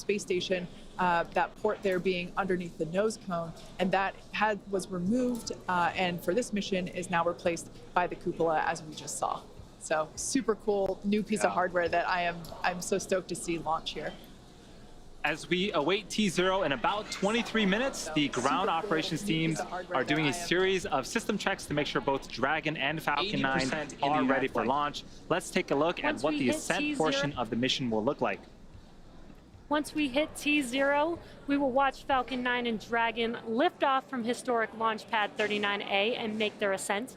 space station, that port there being underneath the nose cone, and that was removed, and for this mission is now replaced by the cupola, as we just saw. So super cool new piece of hardware that I'm so stoked to see launch here. As we await T0 in about 23 minutes, the ground operations teams are doing a series of system checks to make sure both Dragon and Falcon 9 are ready for launch. Let's take a look at what the ascent portion of the mission will look like. Once we hit T0, we will watch Falcon 9 and Dragon lift off from historic launch pad 39A and make their ascent.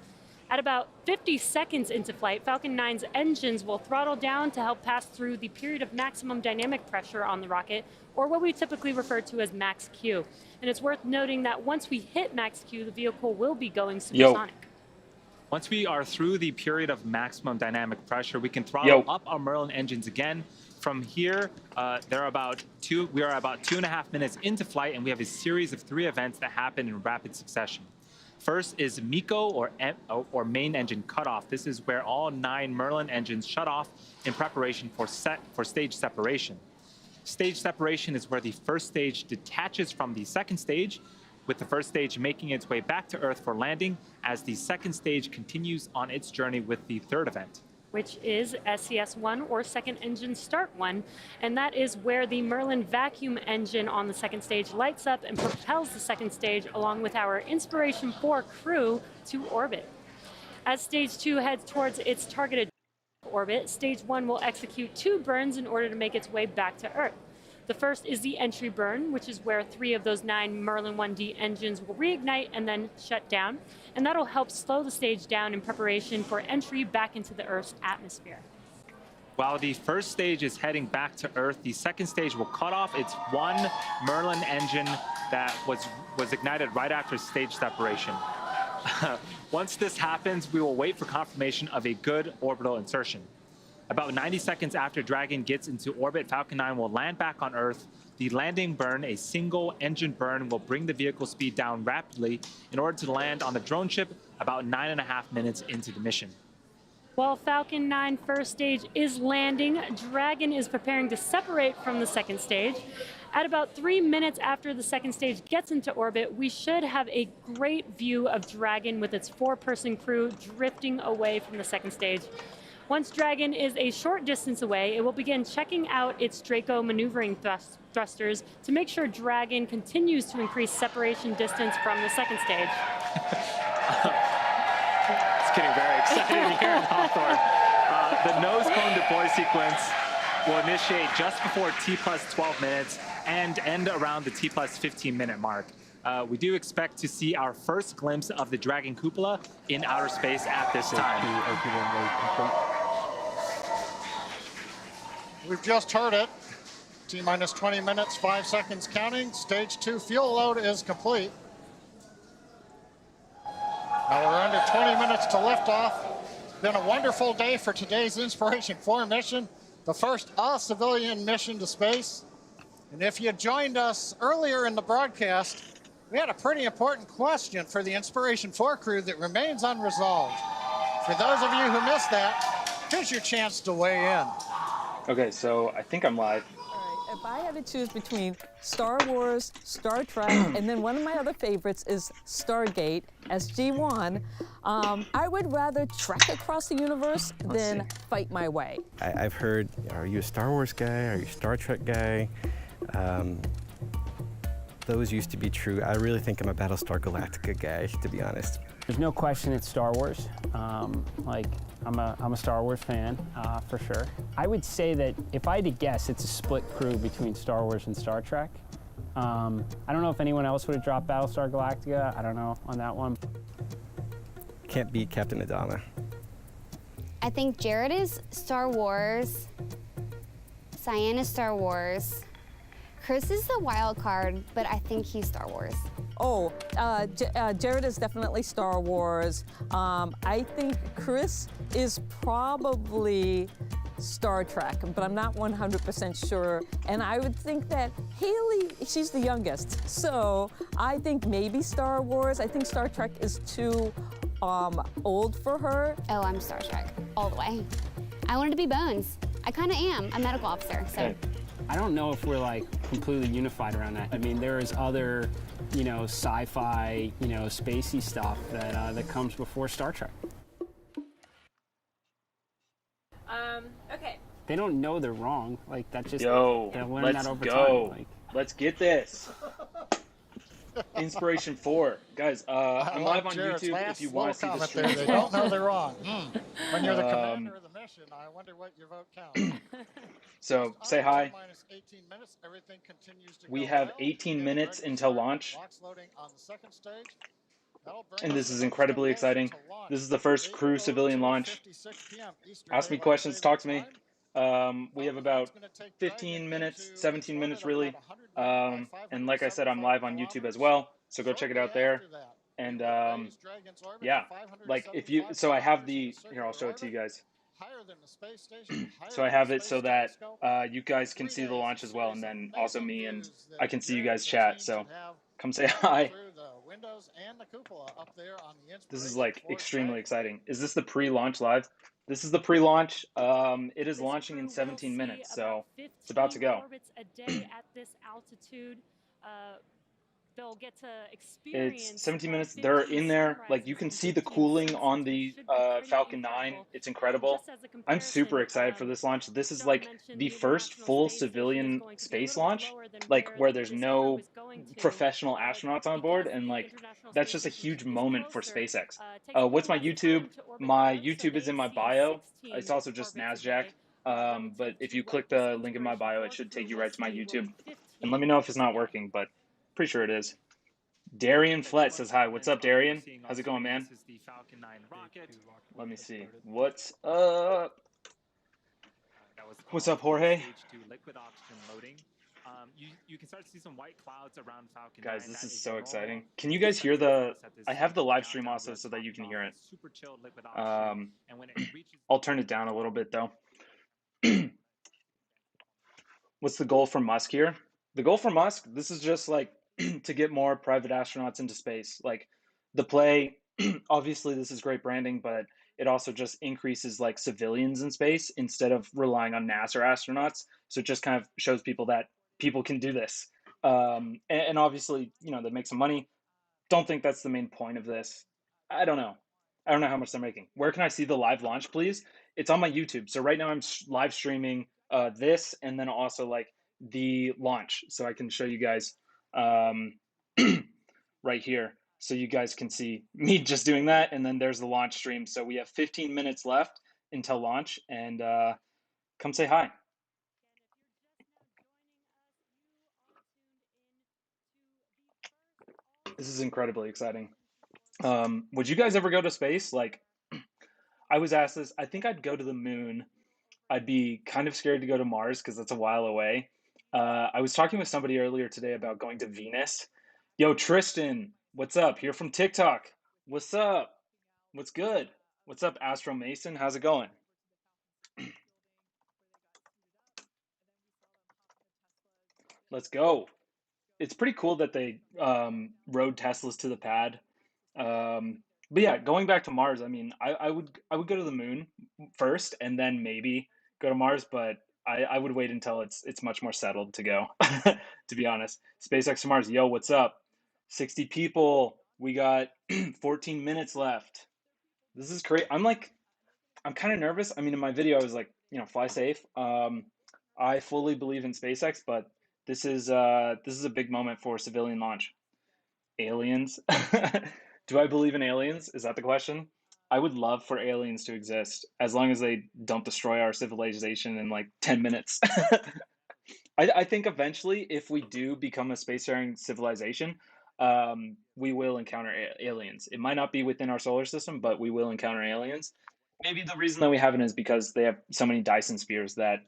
At about 50 seconds into flight, Falcon 9's engines will throttle down to help pass through the period of maximum dynamic pressure on the rocket, or what we typically refer to as max Q. And it's worth noting that once we hit max Q, the vehicle will be going supersonic. Once we are through the period of maximum dynamic pressure, we can throttle up our Merlin engines again. From here, we are about 2.5 minutes into flight, and we have a series of 3 events that happen in rapid succession. First is MECO, or main engine cutoff. This is where all 9 Merlin engines shut off in preparation for stage separation. Stage separation is where the first stage detaches from the second stage, with the first stage making its way back to Earth for landing, as the second stage continues on its journey with the third event, which is SES-1, or second engine start 1, and that is where the Merlin vacuum engine on the second stage lights up and propels the second stage along with our Inspiration 4 crew to orbit. As stage 2 heads towards its targeted orbit, stage 1 will execute 2 burns in order to make its way back to Earth. The first is the entry burn, which is where 3 of those 9 Merlin 1D engines will reignite and then shut down. And that'll help slow the stage down in preparation for entry back into the Earth's atmosphere. While the first stage is heading back to Earth, the second stage will cut off its 1 Merlin engine that was ignited right after stage separation. Once this happens, we will wait for confirmation of a good orbital insertion. About 90 seconds after Dragon gets into orbit, Falcon 9 will land back on Earth. The landing burn, a single engine burn, will bring the vehicle speed down rapidly in order to land on the drone ship about 9.5 minutes into the mission. While Falcon 9 first stage is landing, Dragon is preparing to separate from the second stage. At about 3 minutes after the second stage gets into orbit, we should have a great view of Dragon with its 4-person crew drifting away from the second stage. Once Dragon is a short distance away, it will begin checking out its Draco maneuvering thrusters to make sure Dragon continues to increase separation distance from the second stage. It's getting very exciting here in Hawthorne. The nose cone deploy sequence will initiate just before T+12 minutes and end around the T+15-minute mark. We do expect to see our first glimpse of the Dragon cupola in outer space at this time. We've just heard it. T-minus 20 minutes, 5 seconds counting. Stage 2 fuel load is complete. Now we're under 20 minutes to liftoff. Been a wonderful day for today's Inspiration 4 mission, the first all-civilian mission to space. And if you joined us earlier in the broadcast, we had a pretty important question for the Inspiration 4 crew that remains unresolved. For those of you who missed that, here's your chance to weigh in. Okay, so I think I'm live. All right, if I had to choose between Star Wars, Star Trek, and then one of my other favorites is Stargate as G1, I would rather trek across the universe than fight my way. I've heard, are you a Star Wars guy? Are you a Star Trek guy? Those used to be true. I really think I'm a Battlestar Galactica guy, to be honest. There's no question it's Star Wars. I'm a Star Wars fan, for sure. I would say that if I had to guess, it's a split crew between Star Wars and Star Trek. I don't know if anyone else would have dropped Battlestar Galactica. I don't know on that one. Can't beat Captain Adama. I think Jared is Star Wars. Cyan is Star Wars. Chris is the wild card, but I think he's Star Wars. Oh, Jared is definitely Star Wars. I think Chris is probably Star Trek, but I'm not 100% sure. And I would think that Haley, she's the youngest, so I think maybe Star Wars. I think Star Trek is too old for her. Oh, I'm Star Trek, all the way. I wanted to be Bones. I kind of am a medical officer, so. Hey, I don't know if we're like completely unified around that. I mean, there is other, you know, sci-fi, you know, spacey stuff that that comes before Star Trek. Okay. They don't know they're wrong. Like that just Yo, they'll learn let's that over go. time. Like, Let's get this. Inspiration 4. Guys, I'm live on Jared's YouTube last if you want to see the comment stream there. as They well. don't know they're wrong. When you're the commander of the mission, I wonder what your vote counts. So say hi. Minus 18 minutes, everything continues to We go have well. 18 Again, minutes ready to until start. launch. Clock's loading on the second stage. And this is incredibly exciting. This is the first crew civilian launch. Ask me questions, talk to me. We have about 15 minutes, 17 minutes really. And like I said, I'm live on YouTube as well. So go check it out there. And yeah, like if you, so I have the, here, I'll show it to you guys. So I have it so that you guys can see the launch as well. And then also me, and I can see you guys chat. So come say hi. This is like extremely exciting. Is this the pre-launch live? This is the pre-launch. It is launching in 17 minutes, so it's about to go. Orbits a day at this altitude. They'll get to experience. It's 17 minutes. They're in there. Like you can see the cooling on the Falcon 9. It's incredible. I'm super excited for this launch. This is like the first full civilian space launch, like where there's no professional astronauts on board, and like that's just a huge moment for SpaceX. What's my YouTube? My YouTube is in my bio. It's also just NASDAQ. But if you click the link in my bio, it should take you right to my YouTube. And let me know if it's not working, but pretty sure it is. Darian Flett says hi. What's up, Darian? How's it going, man? Let me see. What's up? What's up, Jorge? You can start to see some white clouds around Falcon 9. Guys, this is so exciting. Can you guys hear the... I have the live stream also so that you can hear it. I'll turn it down a little bit, though. What's the goal for Musk here? The goal for Musk, this is just like to get more private astronauts into space. Like the play, obviously this is great branding, but it also just increases like civilians in space instead of relying on NASA astronauts. So it just kind of shows people that people can do this. And obviously, you know, they make some money. Don't think that's the main point of this. I don't know. I don't know how much they're making. Where can I see the live launch, please? It's on my YouTube. So right now I'm live streaming this and then also like the launch. So I can show you guys right here. So you guys can see me just doing that. And then there's the launch stream. So we have 15 minutes left until launch, and come say hi. This is incredibly exciting. Would you guys ever go to space? Like, I was asked this. I think I'd go to the moon. I'd be kind of scared to go to Mars because that's a while away. I was talking with somebody earlier today about going to Venus. Yo, Tristan, what's up? Here from TikTok. What's up? What's good? What's up, Astro Mason? How's it going? Let's go. It's pretty cool that they rode Teslas to the pad. But yeah, going back to Mars, I mean, I would go to the moon first and then maybe go to Mars, but I would wait until it's much more settled to go, to be honest. SpaceX to Mars, yo, what's up? 60 people. We got 14 minutes left. This is great. I'm kind of nervous. I mean, in my video, I was like, you know, fly safe. I fully believe in SpaceX, but this is a big moment for civilian launch. Aliens. Do I believe in aliens? Is that the question? I would love for aliens to exist as long as they don't destroy our civilization in like 10 minutes. I think eventually, if we do become a spacefaring civilization, we will encounter aliens. It might not be within our solar system, but we will encounter aliens. Maybe the reason that we haven't is because they have so many Dyson spheres that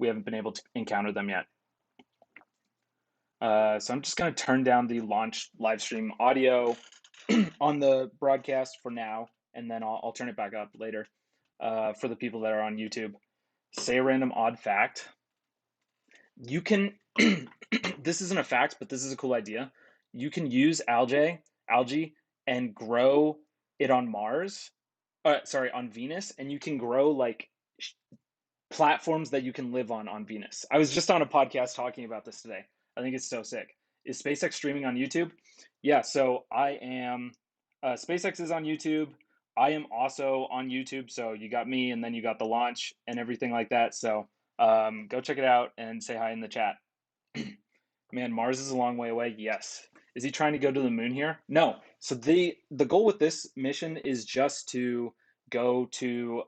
we haven't been able to encounter them yet. So I'm just going to turn down the launch live stream audio on the broadcast for now, and then I'll turn it back up later for the people that are on YouTube. Say a random odd fact. You can, this isn't a fact, but this is a cool idea. You can use algae, and grow it on Mars, on Venus, and you can grow like platforms that you can live on Venus. I was just on a podcast talking about this today. I think it's so sick. Is SpaceX streaming on YouTube? Yeah, so I am, SpaceX is on YouTube. I am also on YouTube. So you got me, and then you got the launch and everything like that. So go check it out and say hi in the chat. Man, Mars is a long way away. Yes. Is he trying to go to the moon here? No. So the goal with this mission is just to go to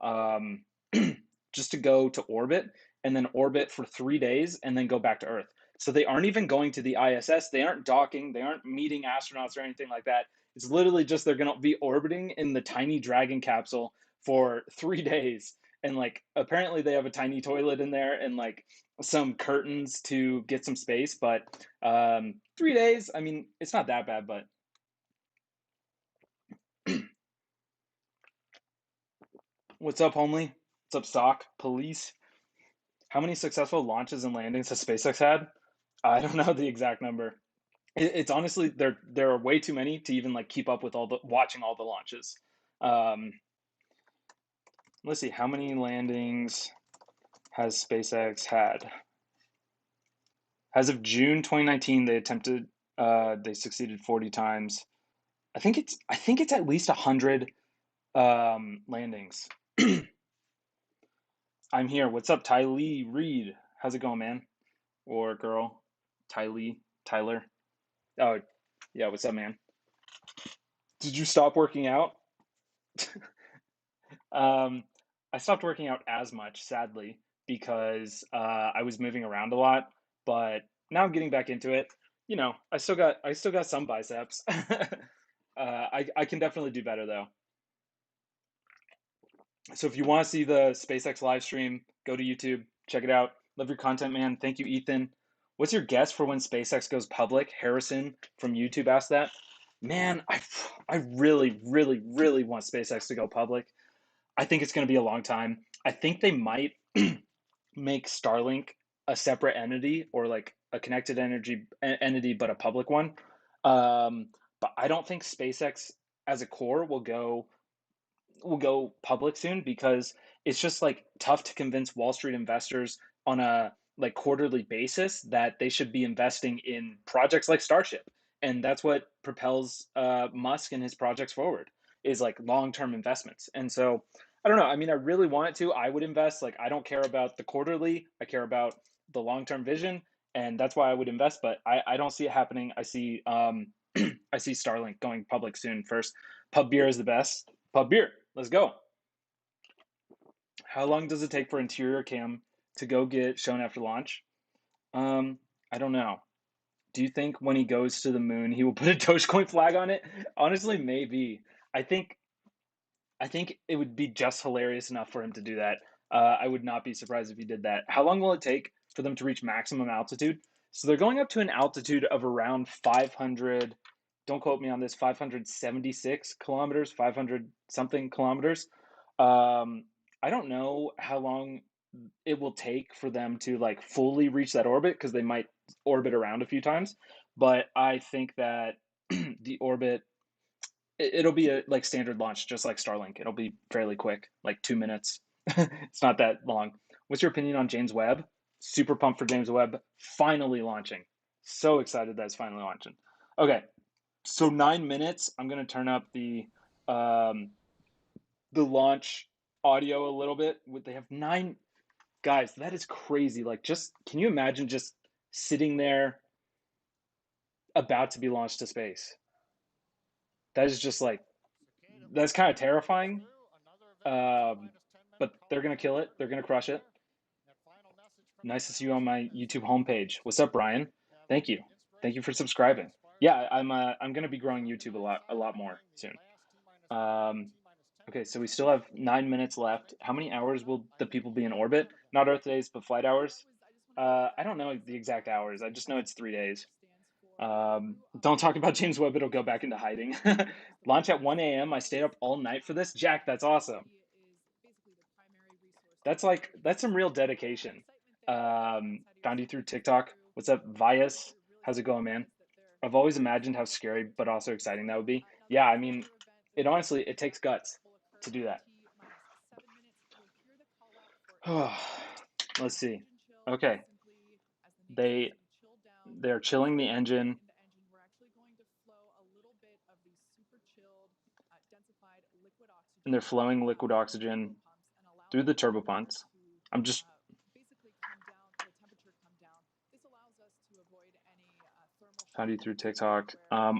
just to go to orbit, and then orbit for 3 days and then go back to Earth. So they aren't even going to the ISS. They aren't docking. They aren't meeting astronauts or anything like that. It's literally just they're going to be orbiting in the tiny Dragon capsule for 3 days. And like apparently they have a tiny toilet in there and like some curtains to get some space, but 3 days, I mean, it's not that bad, but what's up, Homely? What's up, Stock? Police? How many successful launches and landings has SpaceX had? I don't know the exact number. It's honestly, there are way too many to even like keep up with watching all the launches. Let's see, how many landings has SpaceX had? As of June 2019, they succeeded 40 times. I think it's at least 100 landings. I'm here. What's up, Tylee Reed? How's it going, man? Or girl? Tyler. Oh, yeah, what's up, man? Did you stop working out? I stopped working out as much, sadly, because I was moving around a lot, but now I'm getting back into it. You know, I still got some biceps. I can definitely do better though. So if you want to see the SpaceX live stream, go to YouTube, check it out. Love your content, man. Thank you, Ethan. What's your guess for when SpaceX goes public? Harrison from YouTube asked that. Man, I really, really, really want SpaceX to go public. I think it's going to be a long time. I think they might make Starlink a separate entity or like a connected entity, but a public one. But I don't think SpaceX as a core will go public soon because it's just like tough to convince Wall Street investors on a like quarterly basis that they should be investing in projects like Starship. And that's what propels Musk and his projects forward is like long-term investments. And so I don't know. I mean, I really want it to. I would invest. Like, I don't care about the quarterly. I care about the long-term vision, and that's why I would invest. But I don't see it happening. I see I see Starlink going public soon. First, Pub Beer is the best. Pub Beer. Let's go. How long does it take for interior cam to go get shown after launch? I don't know. Do you think when he goes to the moon, he will put a Dogecoin flag on it? Honestly, maybe. I think it would be just hilarious enough for him to do that. I would not be surprised if he did that. How long will it take for them to reach maximum altitude? So they're going up to an altitude of around 500, don't quote me on this, 576 kilometers, 500 something kilometers. I don't know how long it will take for them to like fully reach that orbit because they might orbit around a few times. But I think that the orbit, it'll be a like standard launch, just like Starlink. It'll be fairly quick, like 2 minutes. It's not that long. What's your opinion on James Webb? Super pumped for James Webb finally launching. So excited that it's finally launching. Okay, so 9 minutes. I'm gonna turn up the launch audio a little bit. They have 9 guys. That is crazy. Like, just can you imagine just sitting there about to be launched to space? That is just like, that's kind of terrifying. But they're going to kill it. They're going to crush it. Nice to see you on my YouTube homepage. What's up, Brian? Thank you. Thank you for subscribing. Yeah, I'm going to be growing YouTube a lot more soon. Okay, so we still have 9 minutes left. How many hours will the people be in orbit? Not Earth days, but flight hours. I don't know the exact hours. I just know it's 3 days. Don't talk about James Webb. It'll go back into hiding. Launch at 1 a.m. I stayed up all night for this. Jack, that's awesome. That's some real dedication. Found you through TikTok. What's up, Vias? How's it going, man? I've always imagined how scary but also exciting that would be. Yeah, I mean, it takes guts to do that. Let's see. Okay. They're chilling the engine. We're actually going to flow a little bit of the super chilled, densified liquid oxygen. And they're flowing liquid oxygen through the turbo pumps. I'm just basically come down, the temperature come down. This allows us to avoid any thermal. How do you through TikTok?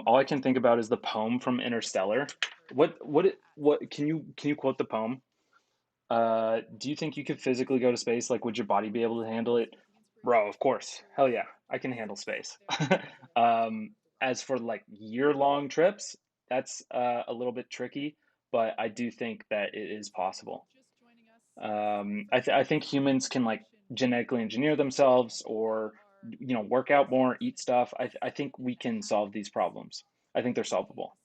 All I can think about is the poem from Interstellar. What can you quote the poem? Do you think you could physically go to space? Like, would your body be able to handle it? Bro, of course. Hell yeah, I can handle space. As for like year-long trips, that's a little bit tricky, but I do think that it is possible. I think humans can like genetically engineer themselves or work out more, eat stuff. I think we can solve these problems. I think they're solvable.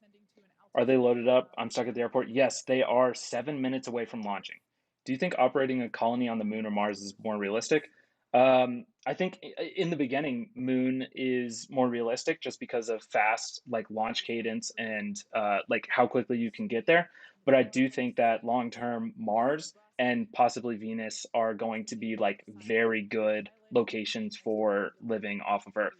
Are they loaded up? I'm stuck at the airport. Yes, they are 7 minutes away from launching. Do you think operating a colony on the moon or Mars is more realistic? I think in the beginning, Moon is more realistic just because of fast like launch cadence and like how quickly you can get there. But I do think that long term, Mars and possibly Venus are going to be like very good locations for living off of Earth.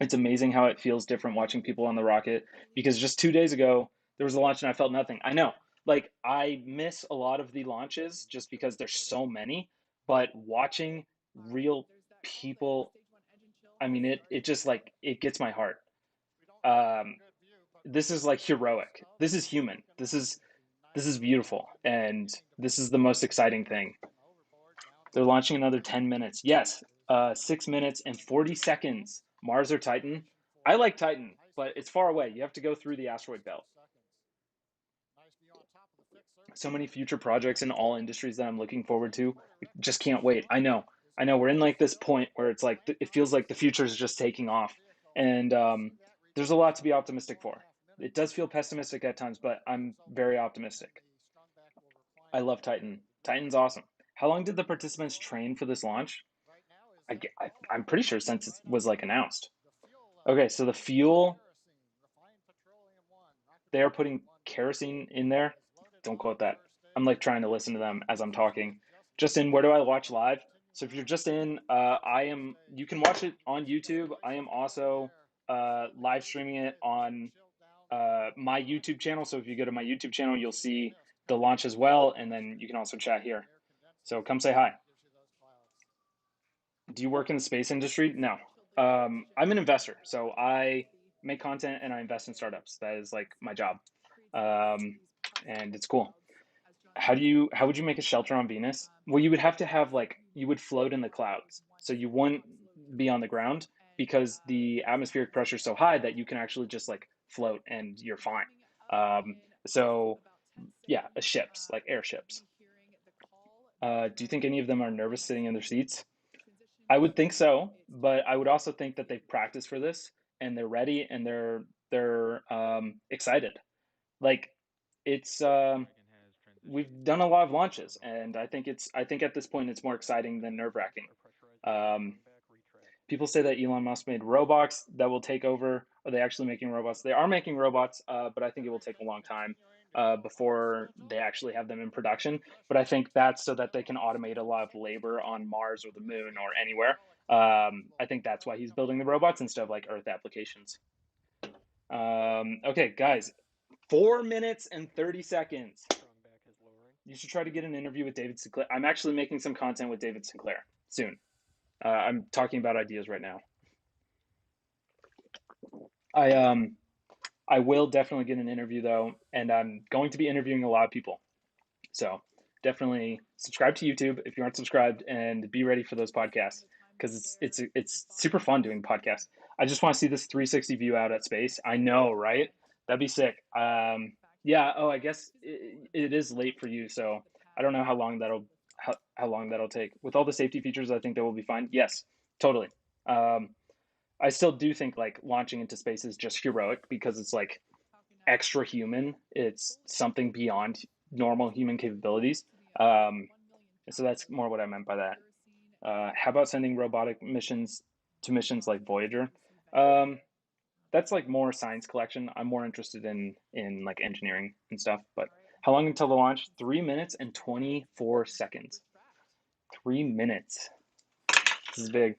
It's amazing how it feels different watching people on the rocket because just 2 days ago there was a launch and I felt nothing. I know, like I miss a lot of the launches just because there's so many, but watching real people, I mean, it just like it gets my heart. Um, this is like heroic. This is human. This is beautiful, and this is the most exciting thing. They're launching another 10 minutes. Yes, 6 minutes and 40 seconds. Mars or Titan? I like Titan, but it's far away. You have to go through the asteroid belt. So many future projects in all industries that I'm looking forward to. Just can't wait. I know. We're in like this point where it's like it feels like the future is just taking off, and there's a lot to be optimistic for. It does feel pessimistic at times, but I'm very optimistic. I love Titan. Titan's awesome. How long did the participants train for this launch? I'm pretty sure since it was like announced. Okay, so the fuel, they are putting kerosene in there. Don't quote that. I'm like trying to listen to them as I'm talking. Just in, where do I watch live? So if you're just in, you can watch it on YouTube. I am also live streaming it on my YouTube channel. So if you go to my YouTube channel, you'll see the launch as well. And then you can also chat here. So come say hi. Do you work in the space industry? No. I'm an investor. So I make content and I invest in startups. That is like my job. And it's cool. How would you make a shelter on Venus? Well, you would have to have like, you would float in the clouds. So you wouldn't be on the ground because the atmospheric pressure is so high that you can actually just like float and you're fine. So yeah, ships, like airships. Do you think any of them are nervous sitting in their seats? I would think so, but I would also think that they've practiced for this and they're ready and they're excited. Like it's we've done a lot of launches, and I think at this point it's more exciting than nerve-wracking. Um, People say that Elon Musk made robots that will take over. Are they actually making robots? They are making robots, but I think it will take a long time before they actually have them in production. But I think that's so that they can automate a lot of labor on Mars or the moon or anywhere. I think that's why he's building the robots instead of like Earth applications. Okay, guys, 4 minutes and 30 seconds. You should try to get an interview with David Sinclair. I'm actually making some content with David Sinclair soon. I'm talking about ideas right now. I will definitely get an interview though, and I'm going to be interviewing a lot of people. So definitely subscribe to YouTube if you aren't subscribed, and be ready for those podcasts because it's super fun doing podcasts. I just want to see this 360 view out at space. I know, right? That'd be sick. Yeah. Oh, I guess it is late for you, so I don't know how long that'll take. With all the safety features, I think that will be fine. Yes, totally. I still do think like launching into space is just heroic because it's like extra human. It's something beyond normal human capabilities. So that's more what I meant by that. How about sending robotic missions to missions like Voyager? That's like more science collection. I'm more interested in like engineering and stuff. But how long until the launch? 3 minutes and 24 seconds. 3 minutes. This is big.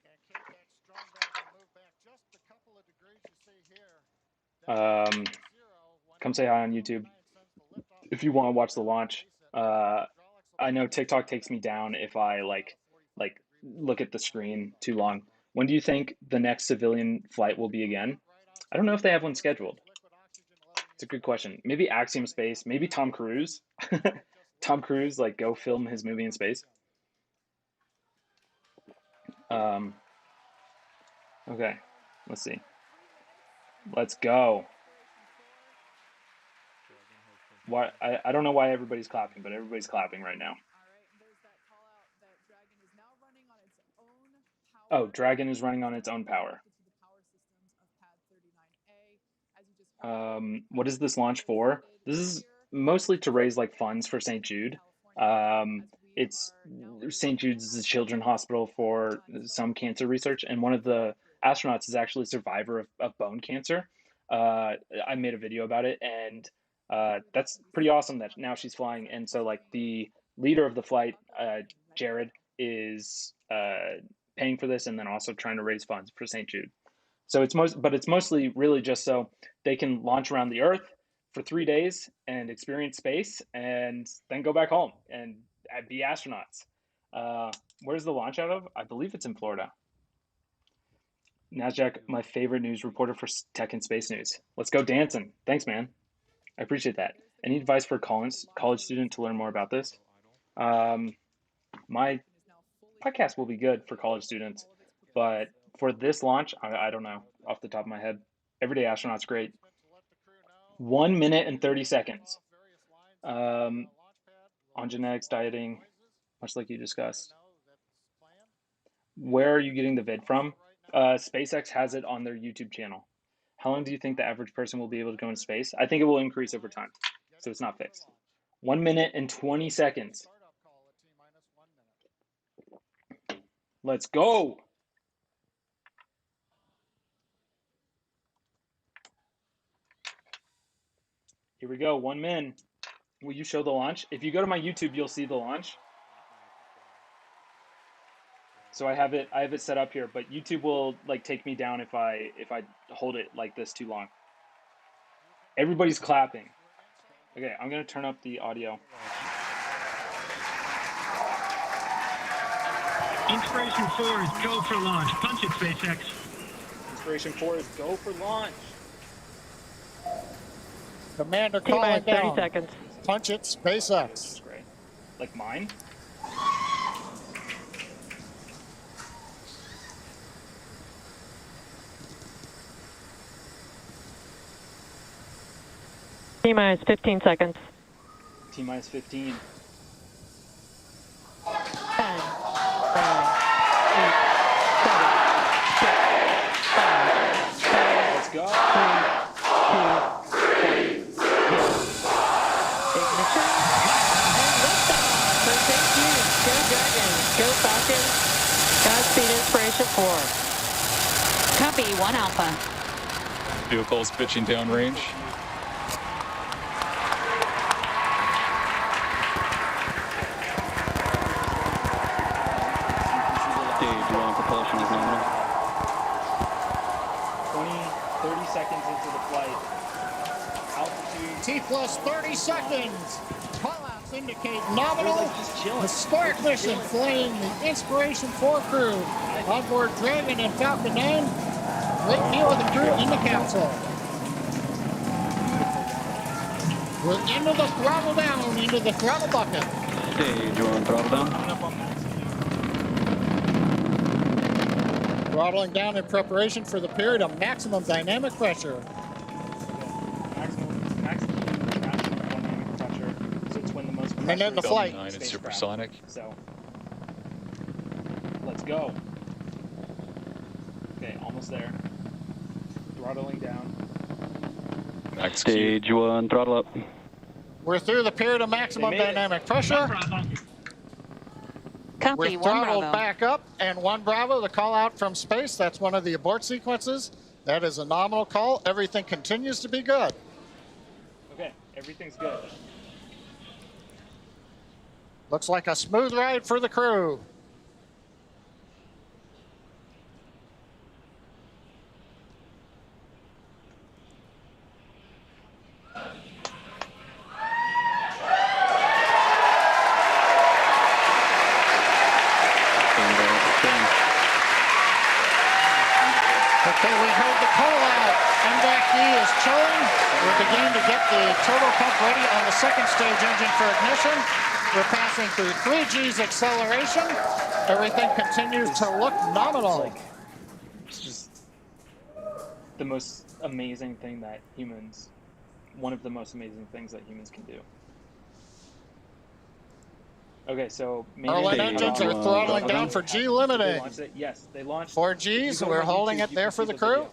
Come say hi on YouTube if you want to watch the launch. I know TikTok takes me down if I like look at the screen too long. When do you think the next civilian flight will be again? I don't know if they have one scheduled. It's a good question. Maybe Axiom Space, maybe Tom Cruise. Tom Cruise, like, go film his movie in space. Okay, let's see. Let's go. Why? I don't know why everybody's clapping, but everybody's clapping right now. Oh, Dragon is running on its own power. What is this launch for? This is mostly to raise like funds for St. Jude. It's St. Jude's is a children's hospital for some cancer research, and one of the astronauts is actually a survivor of bone cancer. I made a video about it, and that's pretty awesome that now she's flying. And so like the leader of the flight, Jared, is paying for this and then also trying to raise funds for St. Jude. So it's mostly really just so they can launch around the Earth for 3 days and experience space and then go back home and be astronauts. Where's the launch out of? I believe it's in Florida. Nasdaq, my favorite news reporter for tech and space news. Let's go dancing. Thanks, man. I appreciate that. Any advice for a college student to learn more about this? My podcast will be good for college students, but for this launch, I don't know off the top of my head. Everyday Astronaut's great. 1 minute and 30 seconds. On genetics, dieting, much like you discussed. Where are you getting the vid from? SpaceX has it on their YouTube channel. How long do you think the average person will be able to go into space? I think it will increase over time, so it's not fixed. 1 minute and 20 seconds. Let's go. Here we go, 1 min. Will you show the launch? If you go to my YouTube, you'll see the launch. So I have it set up here, but YouTube will like take me down if I hold it like this too long. Everybody's clapping. Okay, I'm gonna turn up the audio. Inspiration 4 is go for launch. Punch it, SpaceX. Inspiration 4 is go for launch. Commander calling down. 30 seconds. Punch it, SpaceX. That's great. Like mine? T-minus 15 seconds. T-minus 15. 10, 9, 8, 7, 6, 5, Let's go. 3, 2, 1. Ignition. And liftoff for St. Jude. Go Dragon. Go Falcon. Godspeed Inspiration 4. Copy, 1 Alpha. Vehicles pitching downrange. Stage 1 propulsion is nominal. 30 seconds into the flight. Altitude. T plus 30 seconds. Callouts indicate nominal. Historic mission flying the Inspiration 4 crew on board Dragon and Falcon 9. Great view of the crew in the capsule. We're into the throttle down, into the throttle bucket. Stage 1 throttle down. Throttling down in preparation for the period of maximum dynamic pressure. Maximum dynamic pressure. So it's when the most pressure And then the flight. 9 is supersonic. So let's go. Okay, almost there. Throttling down. Max Stage 1 throttle up. We're through the period of maximum dynamic pressure. Copy, We're 1 throttled Bravo. back up, and 1 Bravo, the call out from space. That's one of the abort sequences. That is a nominal call. Everything continues to be good. Okay, everything's good. Looks like a smooth ride for the crew. Okay, we heard the call out. MVAC-D is chilling. We're beginning to get the turbo pump ready on the second stage engine for ignition. We're passing through 3 G's acceleration. Everything continues to look nominal. It's just the most amazing thing that humans, one of the most amazing things that humans can do. Okay, so Merlin engines are throttling down for G limiting. They launched it? Yes, they launched 4 G's, we're holding it there for the crew.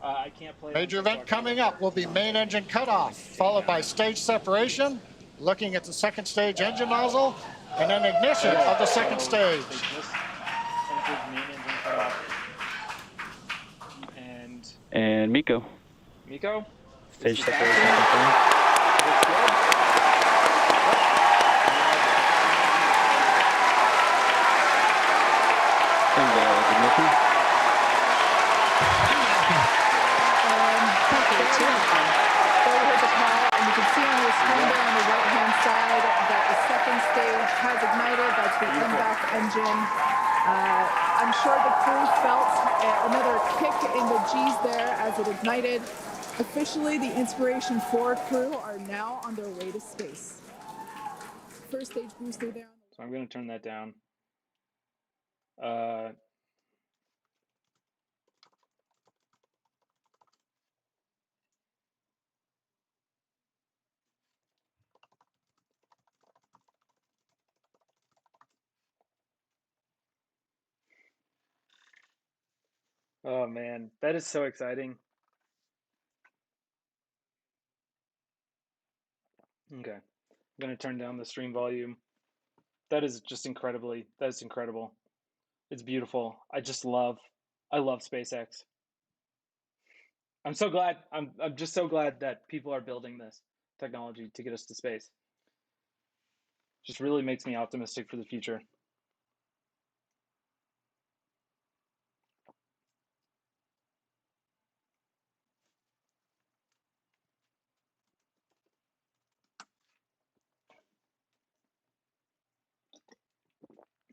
I can't play. Major event coming up will be main engine cutoff, followed by stage separation, looking at the second stage engine nozzle, and then ignition of the second stage. And Miko. Miko? Stage separation confirmed. Ignition. And you can see on the screen there on the right-hand side that the second stage has ignited. That's the in-back engine. I'm sure the crew felt another kick in the G's there as it ignited. Officially, the Inspiration 4 crew are now on their way to space. First stage booster there. So I'm going to turn that down. Oh man, that is so exciting. Okay, I'm gonna turn down the stream volume. That is just incredibly, that's incredible. It's beautiful. I love SpaceX. I'm so glad, I'm just so glad that people are building this technology to get us to space. Just really makes me optimistic for the future.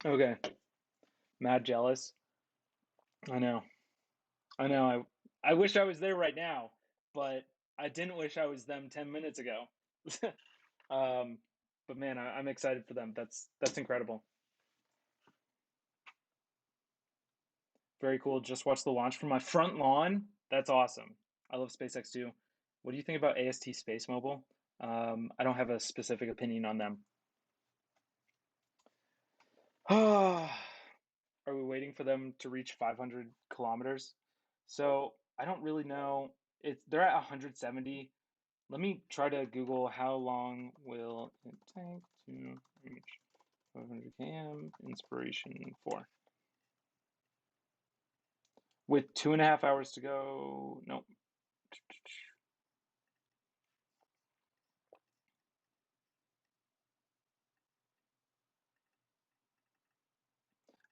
Okay, mad jealous. I know. I wish I was there right now, but I didn't wish I was them 10 minutes ago. But man, I'm excited for them. That's incredible. Very cool. Just watched the launch from my front lawn. That's awesome. I love SpaceX too. What do you think about AST Space Mobile? I don't have a specific opinion on them. Are we waiting for them to reach 500 kilometers? So I don't really know. They're at 170. Let me try to Google how long will it take to reach 500 km Inspiration 4. With 2.5 hours to go. Nope.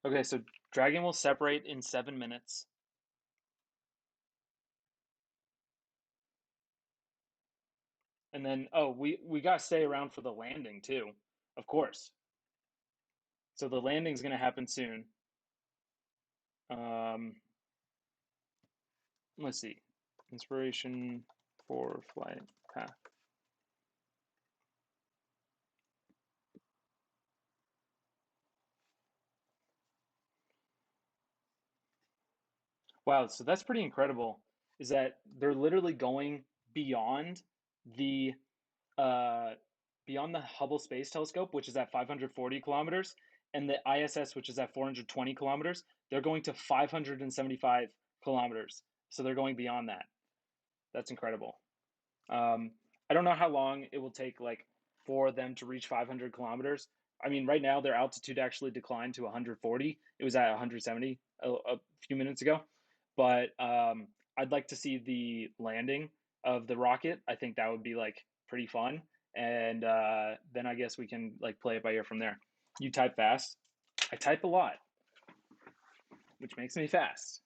Okay, so Dragon will separate in 7 minutes. And then, oh, we got to stay around for the landing too, of course. So the landing's going to happen soon. Let's see. Inspiration 4 flight path. Wow, so that's pretty incredible. Is that they're literally going beyond the Hubble Space Telescope, which is at 540 kilometers, and the ISS, which is at 420 kilometers. They're going to 575 kilometers. So they're going beyond that. That's incredible. I don't know how long it will take for them to reach 500 kilometers. I mean, right now their altitude actually declined to 140. It was at 170 a few minutes ago. But I'd like to see the landing of the rocket. I think that would be pretty fun. And then I guess we can play it by ear from there. You type fast. I type a lot, which makes me fast.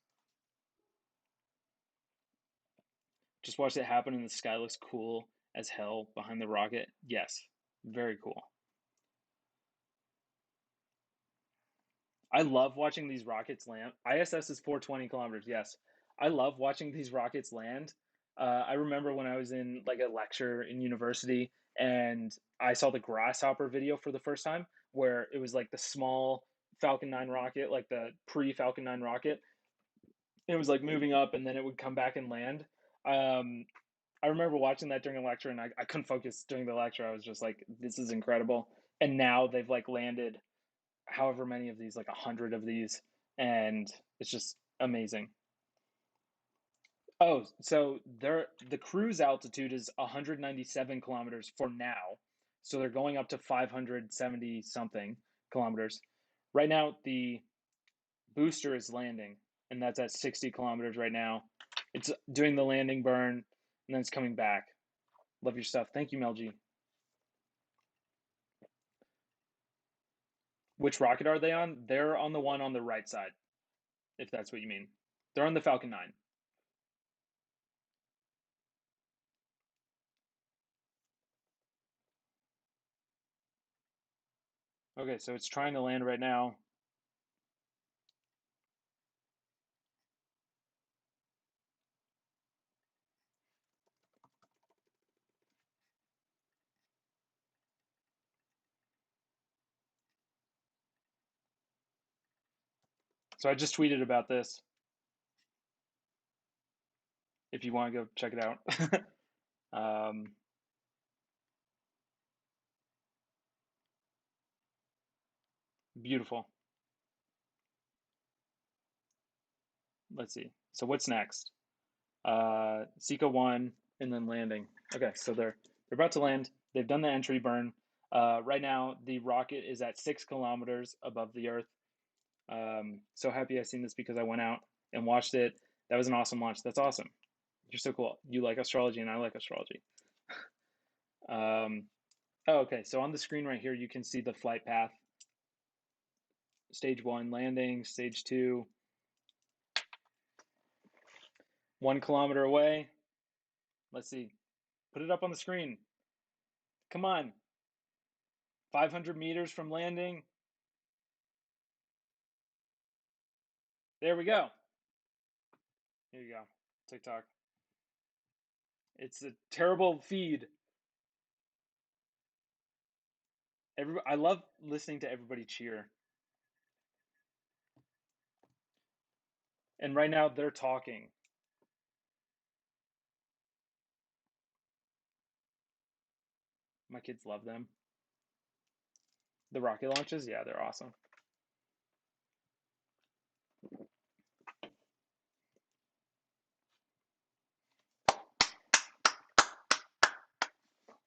Just watch it happen and the sky looks cool as hell behind the rocket. Yes, very cool. I love watching these rockets land. ISS is 420 kilometers. Yes, I love watching these rockets land. I remember when I was in like a lecture in university, and I saw the Grasshopper video for the first time, where it was like the small Falcon 9 rocket, like the pre-Falcon 9 rocket. It was like moving up, and then it would come back and land. I remember watching that during a lecture, and I couldn't focus during the lecture. I was just like, this is incredible. And now they've like landed however many of these, like 100 of these, and it's just amazing. Oh, so the cruise altitude is 197 kilometers for now. So they're going up to 570 something kilometers. Right now, the booster is landing, and that's at 60 kilometers right now. It's doing the landing burn, and then it's coming back. Love your stuff. Thank you, Mel G. Which rocket are they on? They're on the one on the right side, if that's what you mean. They're on the Falcon 9. Okay, so it's trying to land right now. So I just tweeted about this, if you want to go check it out. Beautiful. Let's see. So what's next? Seco 1 and then landing. Okay, so they're about to land. They've done the entry burn. Right now, the rocket is at 6 kilometers above the Earth. So happy I've seen this because I went out and watched it. That was an awesome launch. That's awesome. You're so cool. You like astrology and I like astrology. Oh, okay, so on the screen right here, you can see the flight path. Stage 1 landing, stage 2, 1 kilometer away. Let's see. Put it up on the screen. Come on. 500 meters from landing. There we go. Here you go. TikTok. It's a terrible feed. I love listening to everybody cheer. And right now they're talking. My kids love them. The rocket launches, yeah, they're awesome.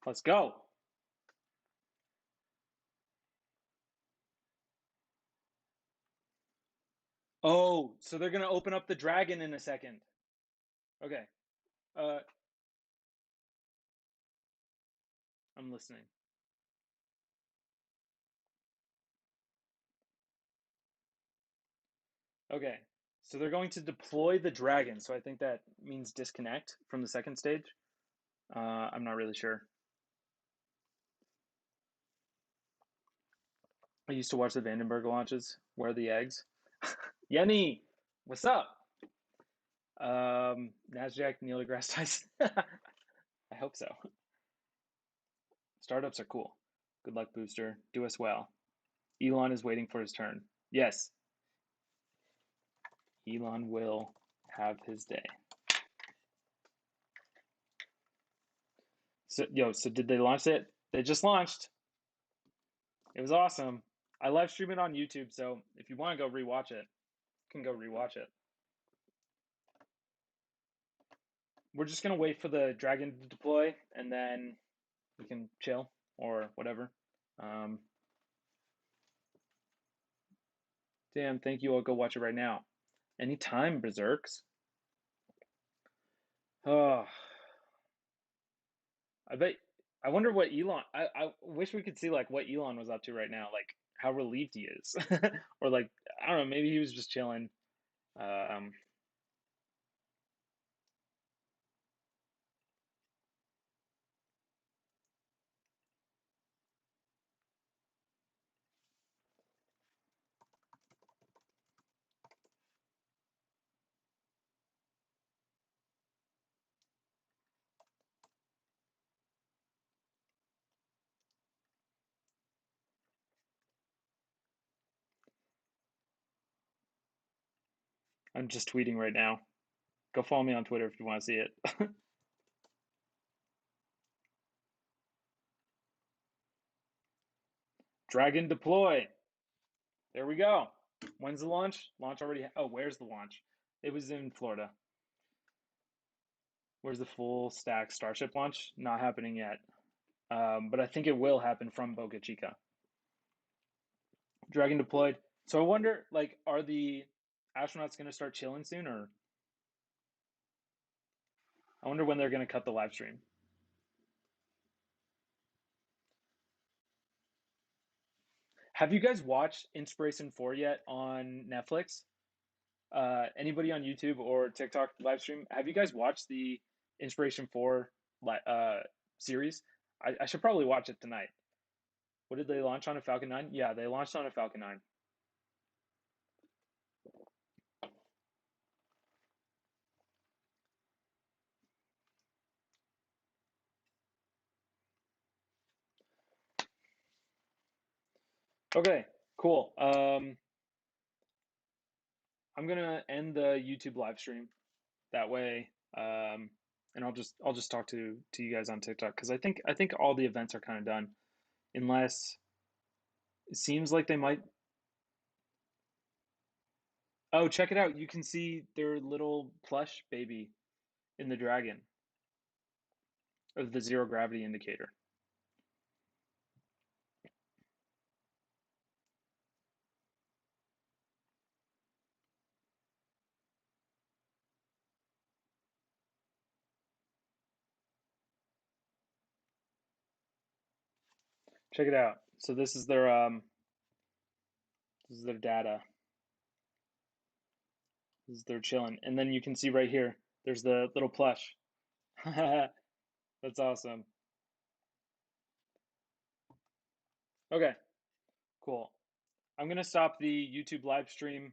Let's go. Oh, so they're going to open up the Dragon in a second. Okay. I'm listening. Okay. So they're going to deploy the Dragon. So I think that means disconnect from the second stage. I'm not really sure. I used to watch the Vandenberg launches. Where are the eggs? Yenny, what's up? Nasdaq, Neil deGrasse Tyson. I hope so. Startups are cool. Good luck, Booster. Do us well. Elon is waiting for his turn. Yes. Elon will have his day. So did they launch it? They just launched. It was awesome. I live stream it on YouTube, so if you want to go rewatch it, you can go rewatch it. We're just going to wait for the Dragon to deploy, and then we can chill or whatever. Damn, thank you. I'll go watch it right now. Anytime, Berserks. Oh, I wonder what Elon, I wish we could see like what Elon was up to right now, like how relieved he is. Or like, I don't know, maybe he was just chilling. I'm just tweeting right now. Go follow me on Twitter if you want to see it. Dragon deploy. There we go. When's the launch? Launch already. Oh, where's the launch? It was in Florida. Where's the full stack Starship launch? Not happening yet. But I think it will happen from Boca Chica. Dragon deployed. So I wonder, like, are the astronauts going to start chilling soon, or I wonder when they're going to cut the live stream. Have you guys watched Inspiration 4 yet on Netflix? Anybody on YouTube or TikTok live stream? Have you guys watched the Inspiration 4 series? I should probably watch it tonight. What did they launch on a Falcon 9? Yeah, they launched on a Falcon 9. Okay, cool. I'm gonna end the YouTube live stream that way, and I'll just talk to you guys on TikTok because I think all the events are kind of done, unless it seems like they might. Oh, check it out! You can see their little plush baby in the Dragon, or the zero gravity indicator. Check it out. So this is their data. This is their chilling, and then you can see right here. There's the little plush. That's awesome. Okay, cool. I'm gonna stop the YouTube live stream.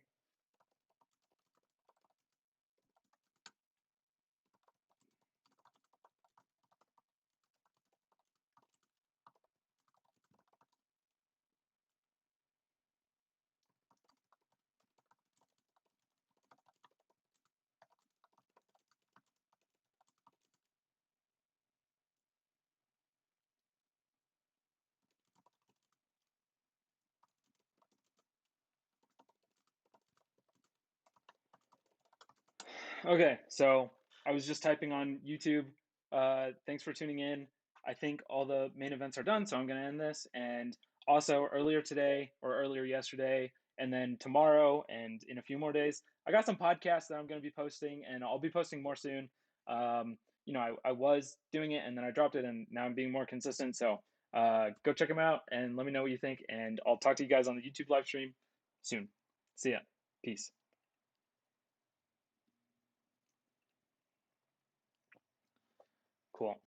Okay, so I was just typing on YouTube. Thanks for tuning in. I think all the main events are done, so I'm going to end this. And also, earlier today or earlier yesterday, and then tomorrow, and in a few more days, I got some podcasts that I'm going to be posting, and I'll be posting more soon. I was doing it, and then I dropped it, and now I'm being more consistent. So go check them out, and let me know what you think. And I'll talk to you guys on the YouTube live stream soon. See ya. Peace. Cool.